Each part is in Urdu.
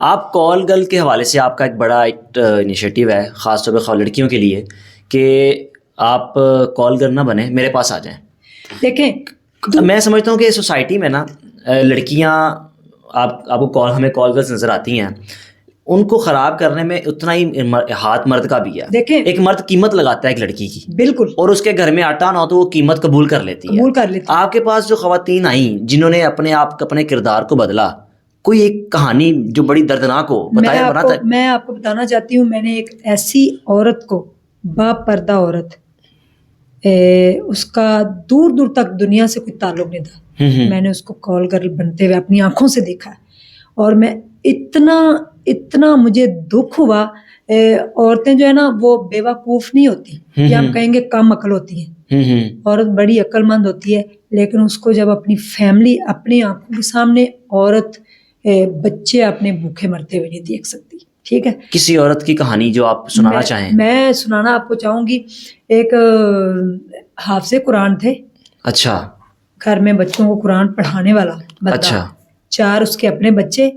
آپ کال گرل کے حوالے سے آپ کا ایک بڑا ایک انیشیٹو ہے خاص طور پہ لڑکیوں کے لیے کہ آپ کال گرل نہ بنیں, میرے پاس آ جائیں. دیکھیں میں سمجھتا ہوں کہ سوسائٹی میں نا لڑکیاں آپ کو ہمیں کال گرلز نظر آتی ہیں, ان کو خراب کرنے میں اتنا ہی ہاتھ مرد کا بھی ہے. دیکھیں ایک مرد قیمت لگاتا ہے ایک لڑکی کی, بالکل, اور اس کے گھر میں آٹا نہ ہو تو وہ قیمت قبول کر لیتی ہے. قبول کر لیتی ہے. آپ کے پاس جو خواتین آئیں جنہوں نے اپنے آپ اپنے کردار کو بدلا, کوئی ایک کہانی جو بڑی دردناک ہو بتایا بناتا ہے. میں آپ کو بتانا چاہتی ہوں, میں نے ایک ایسی عورت کو, با پردہ عورت, اس کا دور دور تک دنیا سے کوئی تعلق نہیں تھا, میں نے اس کو کال گرل بنتے ہوئے اپنی آنکھوں سے دیکھا ہے. اور میں اتنا مجھے دکھ ہوا. عورتیں جو ہے نا وہ بیوقوف نہیں ہوتی, یا ہم کہیں گے کم عقل ہوتی ہیں. عورت بڑی عقل مند ہوتی ہے, لیکن اس کو جب اپنی فیملی اپنی آنکھوں کے سامنے, عورت بچے اپنے بھوکے مرتے ہوئے نہیں دیکھ سکتی. ٹھیک ہے, کسی عورت کی کہانی جو آپ سنانا چاہیں. میں سنانا آپ کو چاہوں گی. ایک حافظ قرآن تھے. اچھا. گھر میں بچوں کو قرآن پڑھانے والا بندہ. اچھا. 4 اس کے اپنے بچے,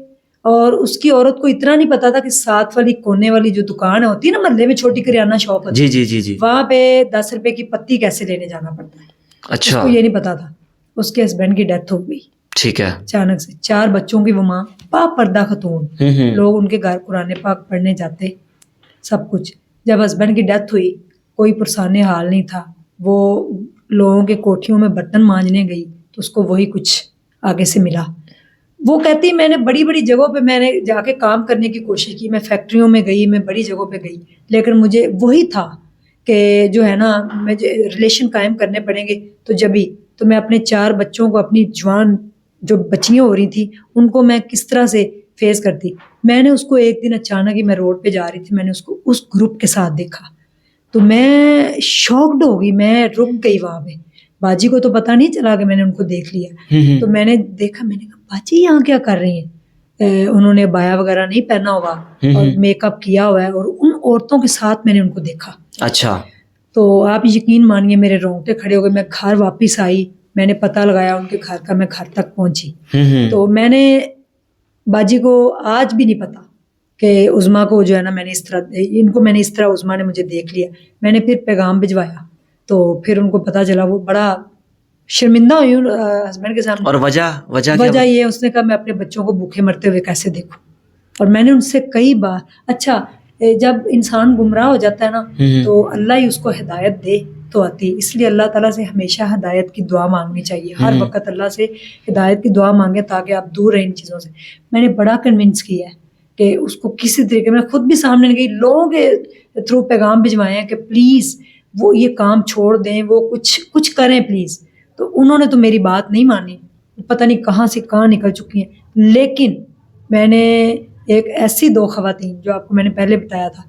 اور اس کی عورت کو اتنا نہیں پتا تھا کہ ساتھ والی کونے والی جو دکان ہوتی ہے نا محلے میں, چھوٹی کریانہ شاپ ہوتی ہے, جی وہاں پہ 10 روپے کی پتی کیسے لینے جانا پڑتا ہے. اچھا. اس کو یہ نہیں پتا تھا. اس کے ہسبینڈ کی ڈیتھ ہو گئی. ٹھیک ہے. اچانک سے 4 بچوں کی وہ ماں, پاک پردہ خاتون, لوگ ان کے گھر قرآن پاک پڑھنے جاتے, سب کچھ. جب ہسبینڈ کی ڈیتھ ہوئی, کوئی پرسان حال نہیں تھا. وہ لوگوں کے کوٹھیوں میں برتن مانجنے گئی تو اس کو وہی کچھ آگے سے ملا. وہ کہتی میں نے بڑی بڑی جگہوں پہ میں نے جا کے کام کرنے کی کوشش کی, میں فیکٹریوں میں گئی, میں بڑی جگہوں پہ گئی, لیکن مجھے وہی تھا کہ جو ہے نا مجھے ریلیشن قائم کرنے پڑیں گے تو جبھی تو میں اپنے 4 بچوں کو, اپنی جوان جو بچیاں ہو رہی تھیں ان کو میں کس طرح سے فیس کرتی. میں نے اس کو ایک دن اچانک ہی, میں روڈ پہ جا رہی تھی, میں نے اس کو اس گروپ کے ساتھ دیکھا تو میں شاکڈ ہو گئی. میں رک گئی وہاں پہ. باجی کو تو پتا نہیں چلا کہ میں نے ان کو دیکھ لیا. تو میں نے دیکھا, میں نے کہا باجی یہاں کیا کر رہی ہیں. انہوں نے بایا وغیرہ نہیں پہنا ہوگا اور میک اپ کیا ہوا ہے, اور ان عورتوں کے ساتھ میں نے ان کو دیکھا. اچھا. تو آپ یقین مانیے میرے رونگٹے کھڑے ہو گئے. میں گھر واپس آئی, میں نے پتہ لگایا ان کے گھر کا, میں گھر تک پہنچی. تو میں نے باجی کو آج بھی نہیں پتا کہ عظما کو جو ہے نا میں نے اس طرح, ان کو میں نے اس طرح, عظما نے مجھے دیکھ لیا. میں نے پھر پیغام بھجوایا تو پھر ان کو پتا چلا. وہ بڑا شرمندہ ہوئی ہسبینڈ کے سامنے. اور وجہ یہ اس نے کہا میں اپنے بچوں کو بھوکے مرتے ہوئے کیسے دیکھوں. اور میں نے ان سے کئی بار, اچھا جب انسان گمراہ ہو جاتا ہے نا تو اللہ ہی اس کو ہدایت دے تو آتی. اس لیے اللہ تعالیٰ سے ہمیشہ ہدایت کی دعا مانگنی چاہیے. ہر وقت اللہ سے ہدایت کی دعا مانگے تاکہ آپ دور رہیں ان چیزوں سے. میں نے بڑا کنونس کیا ہے کہ اس کو کسی طریقے, میں خود بھی سامنے نہیں گئی, لوگوں کے تھرو پیغام بھجوائے ہیں کہ پلیز وہ یہ کام چھوڑ دیں, وہ کچھ کریں پلیز. تو انہوں نے تو میری بات نہیں مانی, پتہ نہیں کہاں سے کہاں نکل چکی ہیں. لیکن میں نے ایک ایسی 2 خواتین جو آپ کو میں نے پہلے بتایا تھا,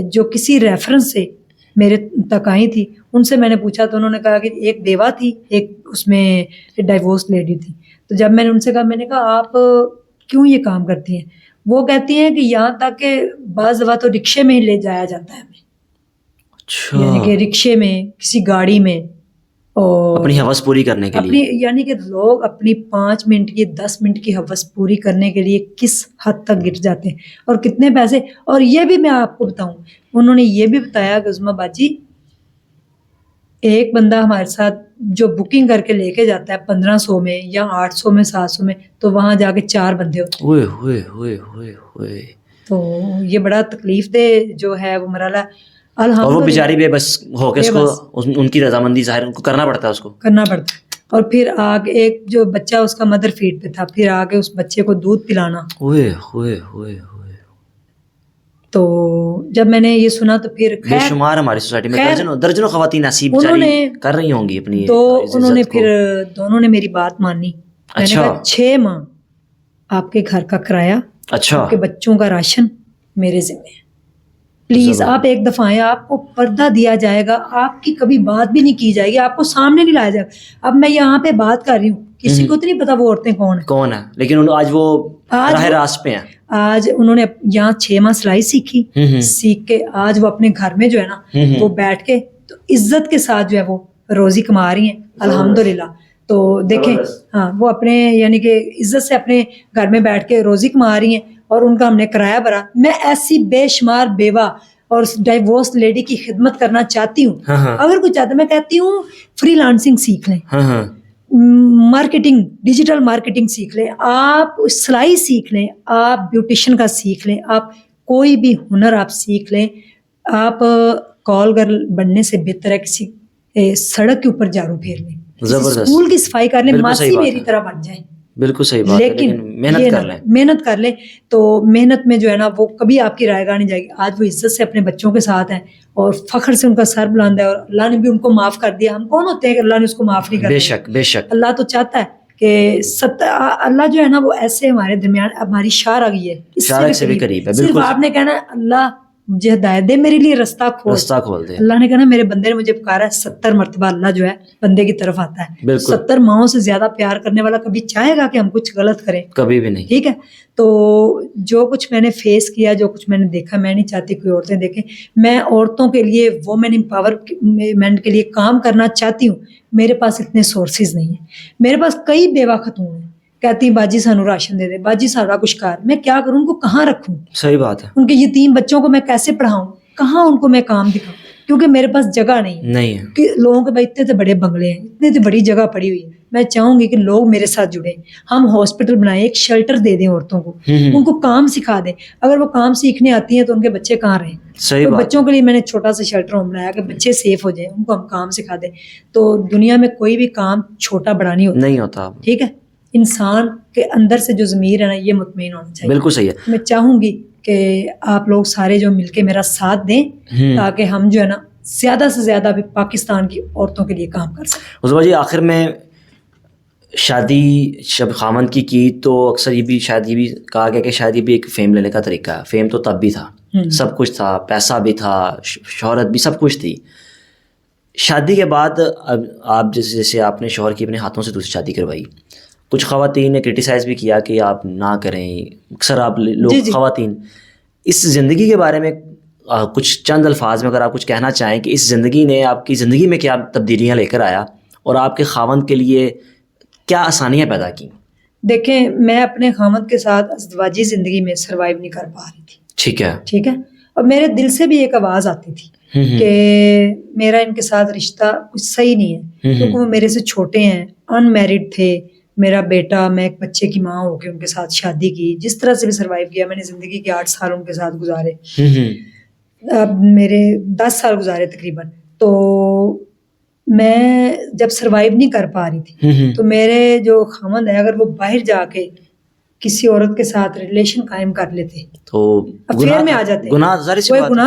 جو کسی ریفرنس سے میرے تک آئی تھی, ان سے میں نے پوچھا تو انہوں نے کہا کہ ایک بیوہ تھی, ایک اس میں ڈائیورس لیڈی تھی. تو جب میں نے ان سے کہا, میں نے کہا آپ کیوں یہ کام کرتی ہیں, وہ کہتی ہیں کہ یہاں تک کہ بعض دفعہ تو رکشے میں ہی لے جایا جاتا ہے ہمیں. یعنی کہ رکشے میں, کسی گاڑی میں, اور اپنی ہوس پوری کرنے کے لیے. یعنی کہ لوگ اپنی 5 منٹ کی 10 منٹ کی ہوس پوری کرنے کے لیے کس حد تک گر جاتے ہیں اور کتنے پیسے. اور یہ بھی میں آپ کو بتاؤں, انہوں نے یہ بھی بتایا کہ عظما باجی ایک بندہ ہمارے ساتھ جو بکنگ کر کے لے کے جاتا ہے 1500 میں یا 800 میں 700 میں, تو وہاں جا کے 4 بندے ہوتے ہیں. تو یہ بڑا تکلیف دہ جو ہے وہ مرحلہ. اور وہ بیچاری بے بس ہو کے اس کو ان کی رضامندی ظاہر ان کو کرنا پڑتا ہے, اس کو کرنا پڑتا ہے. اور پھر آگے ایک جو بچہ اس کا مدر فیڈ پہ تھا, پھر آگے اس بچے کو دودھ پلانا. تو جب میں نے یہ سنا تو پھر بے شمار ہماری سوسائٹی میں درجنوں خواتین ایسی بیچاری کر رہی ہوں گی اپنی. تو انہوں نے پھر دونوں نے میری بات مانی. میں نے کہا 6 ماہ آپ کے گھر کا کرایہ, آپ کے بچوں کا راشن میرے ذمہ ہے, پلیز آپ ایک دفعہ آئیں, آپ کو پردہ دیا جائے گا, آپ کی کبھی بات بھی نہیں کی جائے گی, آپ کو سامنے نہیں لایا جائے گا. اب میں یہاں پہ بات کر رہی ہوں, کسی کو تو نہیں پتا وہ عورتیں کون ہیں, لیکن آج وہ راہ راست پہ ہیں. آج انہوں نے یہاں 6 ماہ سلائی سیکھی, سیکھ کے آج وہ اپنے گھر میں جو ہے نا وہ بیٹھ کے تو عزت کے ساتھ جو ہے وہ روزی کما رہی ہیں الحمدللہ. تو دیکھیں ہاں, وہ اپنے یعنی کہ عزت سے اپنے گھر میں بیٹھ کے روزی کما رہی ہیں, اور ان کا ہم نے کرایہ بھرا. میں ایسی بے شمار بیوہ اور ڈائیورس لیڈی کی خدمت کرنا چاہتی ہوں. اگر کوئی چاہتا ہے, میں کہتی ہوں فری لانسنگ سیکھ لیں, مارکیٹنگ, ڈیجیٹل مارکیٹنگ سیکھ لیں, آپ سلائی سیکھ لیں, آپ بیوٹیشن کا سیکھ لیں, آپ کوئی بھی ہنر آپ سیکھ لیں. آپ کال گرل بننے سے بہتر ہے کسی سڑک کے اوپر جھاڑو پھیر لیں, اسکول کی صفائی کر لیں, ماسی میری طرح بن جائیں. بالکل صحیح بات ہے, لیکن محنت کر لیں. تو محنت میں جو ہے نا وہ کبھی آپ کی رائے گاہ نہیں جائے گی. آج وہ عزت سے اپنے بچوں کے ساتھ ہیں اور فخر سے ان کا سر بلند ہے, اور اللہ نے بھی ان کو معاف کر دیا. ہم کون ہوتے ہیں کہ اللہ نے اس کو معاف نہیں کر دیا؟ بے شک بے شک. اللہ تو چاہتا ہے کہ اللہ جو ہے نا وہ ایسے ہمارے درمیان, ہماری شار آ گئی ہے, شارک سے بھی قریب ہے. صرف آپ نے کہنا ہے اللہ مجھے ہدایت دے, میرے لیے رستہ کھول دے. اللہ نے کہا میرے بندے نے مجھے پکارا ہے. 70 مرتبہ اللہ جو ہے بندے کی طرف آتا ہے. 70 ماؤں سے زیادہ پیار کرنے والا کبھی چاہے گا کہ ہم کچھ غلط کریں؟ کبھی بھی نہیں. ٹھیک ہے, تو جو کچھ میں نے فیس کیا, جو کچھ میں نے دیکھا, میں نہیں چاہتی کوئی عورتیں دیکھیں. میں عورتوں کے لیے, وومن امپاورمنٹ کے لیے کام کرنا چاہتی ہوں. میرے پاس اتنے سورسز نہیں ہیں. میرے پاس کئی بیوہ خاتون ہیں, کہتی ہیں باجی سانو راشن دے دے, باجی سارا کچھ کر. میں کیا کروں, ان کو کہاں رکھوں؟ صحیح بات ہے. ان کے یتیم بچوں کو میں کیسے پڑھاؤں, کہاں ان کو میں کام دکھاؤں؟ کیونکہ میرے پاس جگہ نہیں ہے. کہ لوگوں کے بھائی اتنے تو بڑے بنگلے ہیں, اتنے تو بڑی جگہ پڑی ہوئی ہے. میں چاہوں گی کہ لوگ میرے ساتھ جڑیں, ہم ہاسپٹل بنائیں, ایک شیلٹر دے دیں عورتوں کو, ان کو کام سکھا دیں. اگر وہ کام سیکھنے آتی ہیں تو ان کے بچے کہاں رہیں؟ تو بچوں کے لیے میں نے چھوٹا سا شیلٹر ہوم بنایا کہ بچے سیف ہو جائیں, ان کو ہم کام سکھا دیں. تو دنیا میں کوئی بھی کام چھوٹا بڑا نہیں ہوتا. ٹھیک ہے, انسان کے اندر سے جو ضمیر ہے نا, یہ مطمئن ہونا چاہیے. بالکل صحیح ہے. میں چاہوں گی کہ آپ لوگ سارے جو مل کے میرا ساتھ دیں, تاکہ ہم جو ہے نا زیادہ سے زیادہ بھی پاکستان کی عورتوں کے لیے کام کر سکیں. عظمیٰ جی, آخر میں شادی جب خامند کی تو اکثر یہ بھی شاید یہ بھی کہا گیا کہ شاید یہ بھی ایک فیم لینے کا طریقہ ہے. فیم تو تب بھی تھا, سب کچھ تھا, پیسہ بھی تھا, شہرت بھی, سب کچھ تھی. شادی کے بعد آپ جیسے آپ نے شوہر کی اپنے ہاتھوں سے دوسری شادی کروائی, کچھ خواتین نے کرٹیسائز بھی کیا کہ آپ نہ کریں. اکثر آپ لوگ خواتین اس زندگی کے بارے میں کچھ چند الفاظ میں اگر آپ کچھ کہنا چاہیں کہ اس زندگی نے آپ کی زندگی میں کیا تبدیلیاں لے کر آیا اور آپ کے خاوند کے لیے کیا آسانیاں پیدا کی؟ دیکھیں, میں اپنے خاوند کے ساتھ ازدواجی زندگی میں سروائیو نہیں کر پا رہی تھی. ٹھیک ہے, اور میرے دل سے بھی ایک آواز آتی تھی کہ میرا ان کے ساتھ رشتہ کچھ صحیح نہیں ہے, کیونکہ وہ میرے سے چھوٹے ہیں, ان میرڈ تھے. میرا بیٹا, میں ایک بچے کی ماں ہو کے ان کے ساتھ شادی کی, جس طرح سے بھی سروائیو کیا. میں نے زندگی کے 8 سال ان کے ساتھ گزارے, اب میرے 10 سال گزارے تقریباً. تو میں جب سروائیو نہیں کر پا رہی تھی تو میرے جو خاوند ہے, اگر وہ باہر جا کے کسی عورت کے ساتھ ریلیشن قائم کر لیتے تو افیئر میں آ جاتے. گناہ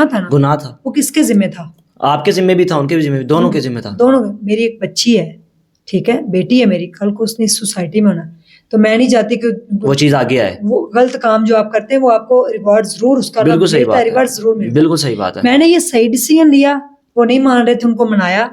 تھا نا, گناہ تھا. وہ کس کے ذمہ تھا؟ آپ کے ذمہ بھی تھا, ان کے بھی ذمہ, دونوں کے ذمہ تھا. دونوں. میری ایک بچی ہے, ٹھیک ہے, بیٹی ہے میری, کل کو اس نے اس سوسائٹی میں ہونا, تو میں نہیں چاہتی کہ وہ چیز آگے آئے. وہ غلط کام جو آپ کرتے ہیں وہ آپ کو ریوارڈ ضرور اس کا ملتا ہے, ریوارڈ ضرور ملتا ہے. بالکل صحیح بات ہے. میں نے یہ صحیح ڈیسیژن لیا, وہ نہیں مان رہے تھے, ان کو منایا.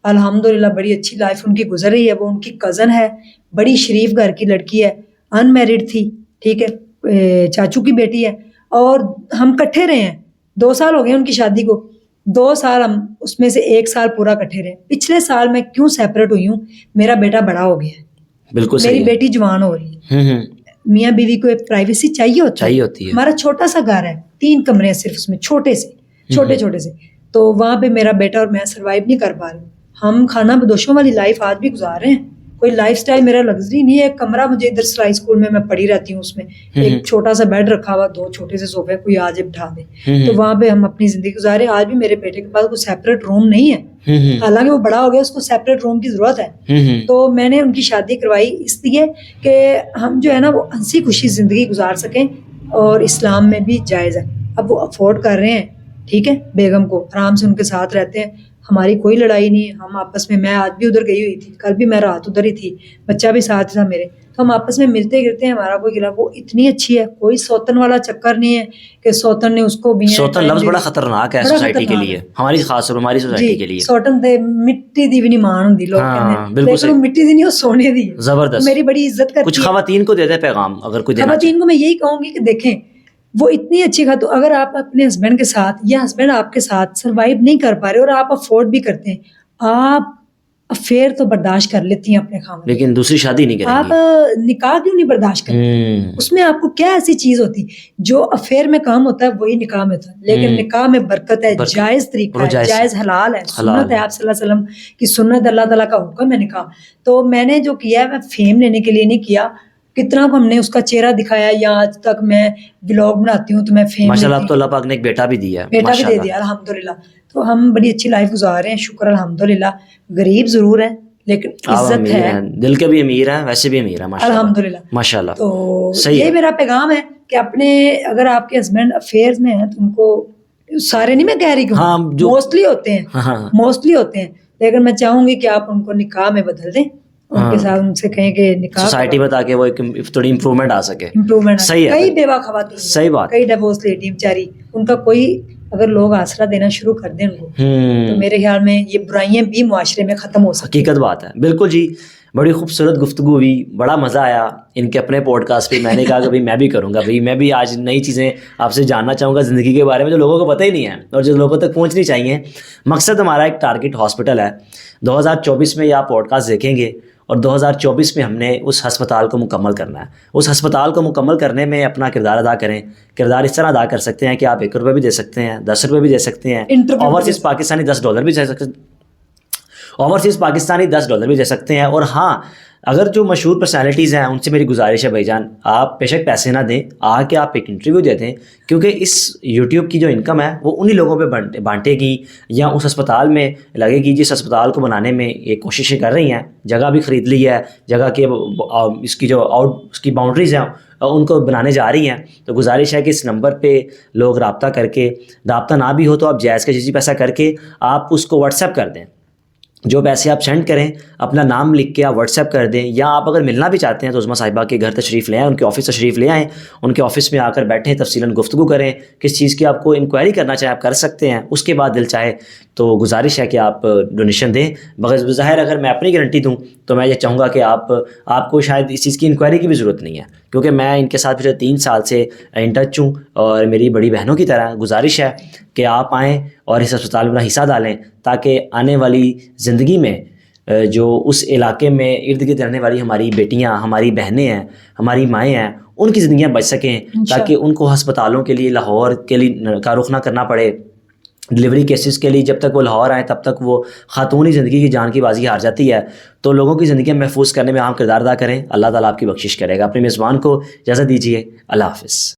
الحمدللہ بڑی اچھی لائف ان کی گزر رہی ہے. وہ ان کی کزن ہے, بڑی شریف گھر کی لڑکی ہے, ان میرڈ تھی, ٹھیک ہے, چاچو کی بیٹی ہے, اور ہم کٹھے رہے ہیں. 2 سال ہو گئے ان کی شادی کو, 2 سال ہم اس میں سے 1 سال پورا کٹھے رہے. پچھلے سال میں کیوں سیپریٹ ہوئی ہوں, میرا بیٹا بڑا ہو گیا ہے, بالکل میری بیٹی جوان ہو رہی ہے. میاں بیوی کو ایک پرائیویسی چاہیے ہوتی ہے. ہمارا چھوٹا سا گھر ہے, 3 کمرے ہیں صرف, اس میں چھوٹے سے. تو وہاں پہ میرا بیٹا اور میں سروائیو نہیں کر پا رہے. ہم کھانا بدوشوں والی لائف آج بھی گزار رہے ہیں. کوئی لائف سٹائل میرا لگژری نہیں ہے. ایک کمرہ مجھے ادھر سلائی اسکول میں پڑھی رہتی ہوں, اس میں ایک چھوٹا سا بیڈ رکھا ہوا, 2 چھوٹے سے صوفے, کوئی آ جائے بٹھا دے. تو وہاں پہ ہم اپنی زندگی گزارے. آج بھی میرے بیٹے کے پاس کوئی سیپریٹ روم نہیں ہے, حالانکہ وہ بڑا ہو گیا, اس کو سیپریٹ روم کی ضرورت ہے. تو میں نے ان کی شادی کروائی اس لیے کہ ہم جو ہے نا وہ ہنسی خوشی زندگی گزار سکیں, اور اسلام میں بھی جائز ہے. اب وہ افورڈ کر رہے ہیں, ٹھیک ہے, بیگم کو آرام سے ان کے ساتھ رہتے ہیں. ہماری کوئی لڑائی نہیں, ہم آپس میں, میں آج بھی ادھر گئی ہوئی تھی, کل بھی میں رات ادھر ہی تھی, بچہ بھی ساتھ تھا میرے, تو ہم آپس میں ملتے گرتے ہیں, ہمارا کوئی گلا. وہ اتنی اچھی ہے, کوئی سوتن والا چکر نہیں ہے کہ سوتن نے اس کو بھی. سوتن لفظ بڑا خطرناک ہے سوسائٹی کے لیے, ہماری خاص طور ہماری سوسائٹی کے لیے. سوتن تے مٹی دی بھی نہیں مان ہوندی, لوگ کہتے ہیں, لیکن وہ مٹی دی نہیں, وہ سونے دی. زبردست, میری بڑی عزت کرتی ہے. کچھ خواتین کو دے دے پیغام, اگر کوئی دینا. خواتین کو میں یہی کہوں گی کہ دیکھیں, وہ اتنی اچھی خاتون, اگر آپ اپنے ہسبینڈ کے ساتھ یا ہسبینڈ آپ کے ساتھ سروائیو نہیں کر پا رہے اور آپ افورڈ بھی کرتے ہیں, آپ افیئر تو برداشت کر لیتی ہیں اپنے خامد، لیکن دوسری شادی نہیں کریں آپ گی. نکاح کیوں نہیں برداشت کرتے؟ اس میں آپ کو کیا ایسی چیز ہوتی جو افیئر میں کام ہوتا ہے وہی نکاح میں ہوتا ہے، لیکن نکاح میں برکت ہے، جائز طریقہ ہے، جائز حلال ہے، سنت ہے، آپ صلی اللہ علیہ وسلم کی سنت، اللہ تعالیٰ کا حکم ہے نکاح. تو میں نے جو کیا ہے میں فیم لینے کے لیے نہیں کیا. کتنا کو ہم نے اس کا چہرہ دکھایا، یا آج تک میں ولاگ بناتی ہوں تو میں فیم ماشاء اللہ. تو اللہ پاک نے ایک بیٹا بھی دیا ہے، بیٹا بھی دے دیا الحمدللہ. تو ہم بڑی اچھی لائف گزار رہے ہیں، شکر الحمدللہ. غریب ضرور ہے لیکن عزت ہے، دل کے بھی امیر ہیں، ویسے بھی امیر ہیں الحمدللہ ماشاء اللہ. تو یہ میرا پیغام ہے کہ اپنے اگر آپ کے ہسبینڈ افیئرز میں ہیں تو ان کو، سارے نہیں میں کہہ رہی کہ موسٹلی ہوتے ہیں، موسٹلی ہوتے ہیں، لیکن میں چاہوں گی کہ آپ ان کو نکاح میں بدل دیں، ان کے ساتھ ان سے کہیں کہ نکاح سوسائٹی میں، تاکہ وہ ایک تھوڑی امپروومنٹ آ سکے. صحیح ہے. کئی بیوہ خواتین، صحیح بات، کئی ڈیورس لیڈی بیچاری، ان کا کوئی اگر لوگ آسرا دینا شروع کر دیں ان کو تو میرے خیال میں یہ برائیاں بھی معاشرے میں ختم ہو سکتی ہیں. حقیقت بات ہے بالکل جی. بڑی خوبصورت گفتگو ہوئی، بڑا مزہ آیا ان کے اپنے پوڈ کاسٹ پہ. میں نے کہا کہ بھائی میں بھی کروں گا، بھائی میں بھی آج نئی چیزیں آپ سے جاننا چاہوں گا زندگی کے بارے میں جو لوگوں کو پتہ ہی نہیں ہے اور جو لوگوں تک پہنچنی چاہیے. مقصد ہمارا ایک ٹارگٹ ہاسپٹل ہے. 2024 میں یہ آپ پوڈ کاسٹ دیکھیں گے اور 2024 میں ہم نے اس ہسپتال کو مکمل کرنا ہے. اس ہسپتال کو مکمل کرنے میں اپنا کردار ادا کریں. کردار اس طرح ادا کر سکتے ہیں کہ آپ 1 روپے بھی دے سکتے ہیں، 10 روپے بھی دے سکتے ہیں، اوورسیز پاکستانی $10 بھی دے سکتے ہیں، اوورسیز پاکستانی $10 بھی دے سکتے ہیں. اور ہاں، اگر جو مشہور پرسنالٹیز ہیں ان سے میری گزارش ہے بھائی جان، آپ بے شک پیسے نہ دیں، آ کے آپ ایک انٹرویو دے دیں، کیونکہ اس یوٹیوب کی جو انکم ہے وہ انہی لوگوں پہ بانٹے گی یا اس ہسپتال میں لگے گی جس ہسپتال کو بنانے میں یہ کوششیں کر رہی ہیں. جگہ بھی خرید لی ہے، جگہ کے اس کی جو اس کی باؤنڈریز ہیں ان کو بنانے جا رہی ہیں. تو گزارش ہے کہ اس نمبر پہ لوگ رابطہ کر کے، رابطہ نہ بھی ہو تو آپ جائز کا جیسی پیسہ کر کے آپ اس کو واٹس ایپ کر دیں. جو پیسے آپ سینڈ کریں اپنا نام لکھ کے آپ واٹس ایپ کر دیں، یا آپ اگر ملنا بھی چاہتے ہیں تو عظمیٰ صاحبہ کے گھر تشریف لے آئیں، ان کے آفس تشریف لے آئیں، ان کے آفس میں آ کر بیٹھیں، تفصیلاً گفتگو کریں، کس چیز کی آپ کو انکوائری کرنا چاہیں آپ کر سکتے ہیں. اس کے بعد دل چاہے تو گزارش ہے کہ آپ ڈونیشن دیں. بغیر ظاہر اگر میں اپنی گارنٹی دوں تو میں یہ چاہوں گا کہ آپ کو شاید اس چیز کی انکوائری کی بھی ضرورت نہیں ہے، کیونکہ میں ان کے ساتھ پچھلے 3 سال سے ان ٹچ ہوں اور میری بڑی بہنوں کی طرح. گزارش ہے کہ آپ آئیں اور اس ہسپتال میں اپنا حصہ ڈالیں، تاکہ آنے والی زندگی میں جو اس علاقے میں ارد گرد رہنے والی ہماری بیٹیاں، ہماری بہنیں ہیں، ہماری مائیں ہیں، ان کی زندگیاں بچ سکیں، تاکہ ان کو ہسپتالوں کے لیے لاہور کے لیے کا رخ نہ کرنا پڑے. ڈلیوری کیسز کے لیے جب تک وہ لاہور آئیں تب تک وہ خاتون ہی زندگی کی جان کی بازی ہار جاتی ہے. تو لوگوں کی زندگیاں محفوظ کرنے میں اہم کردار ادا کریں. اللہ تعالیٰ آپ کی بخشش کرے گا. اپنے میزبان کو اجازت دیجیے. اللہ حافظ.